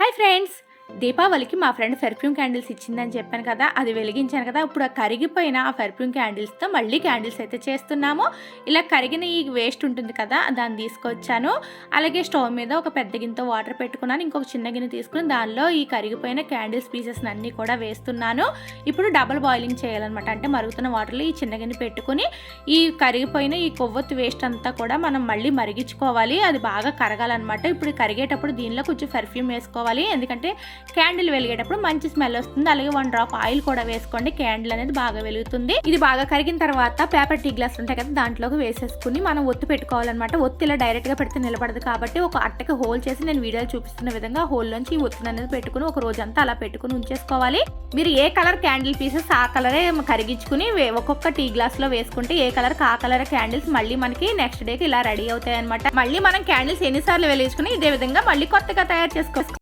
Hi friends, దీపావళికి మా friend perfume candles ఇచ్చిందని చెప్పాను కదా, అది వెలిగించాను కదా. ఇప్పుడు ఆ కరిగిపోయిన ఆ పెర్ఫ్యూమ్ క్యాండిల్స్తో మళ్ళీ క్యాండిల్స్ అయితే చేస్తున్నాము. ఇలా కరిగిన ఈ వేస్ట్ ఉంటుంది కదా, దాన్ని తీసుకొచ్చాను. అలాగే స్టవ్ మీద ఒక పెద్ద గిన్నెతో వాటర్ పెట్టుకున్నాను. ఇంకొక చిన్న గిన్నె తీసుకుని దానిలో ఈ కరిగిపోయిన క్యాండిల్స్ పీసెస్ అన్నీ కూడా వేస్తున్నాను. ఇప్పుడు డబుల్ బాయిలింగ్ చేయాలన్నమాట. అంటే మరుగుతున్న వాటర్లో ఈ చిన్న గిన్నె పెట్టుకుని ఈ కరిగిపోయిన ఈ కొవ్వొత్తు వేస్ట్ అంతా కూడా మనం మళ్ళీ మరిగించుకోవాలి. అది బాగా కరగాలన్నమాట. ఇప్పుడు కరిగేటప్పుడు దీనిలో కొంచెం పెర్ఫ్యూమ్ వేసుకోవాలి, ఎందుకంటే క్యాండిల్ వెలిగేటప్పుడు మంచి స్మెల్ వస్తుంది. అలాగే 1 డ్రాప్ ఆయిల్ కూడా వేసుకోండి, క్యాండిల్ అనేది బాగా వెలుగుతుంది. ఇది బాగా కరిగిన తర్వాత పేపర్ టీ గ్లాస్ ఉంటాయి కదా, దాంట్లోకి వేసేసుకుని మనం ఒత్తి పెట్టుకోవాలన్నమాట. ఒత్తి ఇలా డైరెక్ట్ గా పెడితే నిలబడదు కాబట్టి ఒక అట్టకి హోల్ చేసి నేను వీడియోలో చూపిస్తున్న విధంగా హోల్ నుంచి ఈ ఒత్తిని అనేది పెట్టుకుని ఒక రోజంతా అలా పెట్టుకుని ఉంచేసుకోవాలి. మీరు ఏ కలర్ క్యాండిల్ పీసెస్ ఆ కలరే కరిగించుకుని ఒక్కొక్క టీ గ్లాస్ లో వేసుకుంటే ఏ కలర్ ఆ కలర్ క్యాండిల్స్ మళ్ళీ మనకి నెక్స్ట్ డేకి ఇలా రెడీ అవుతాయి అనమాట. మళ్ళీ మనం క్యాండిల్స్ ఎన్నిసార్లు వెలిగించుకుని ఇదే విధంగా మళ్ళీ కొత్తగా తయారు చేసుకోవచ్చు.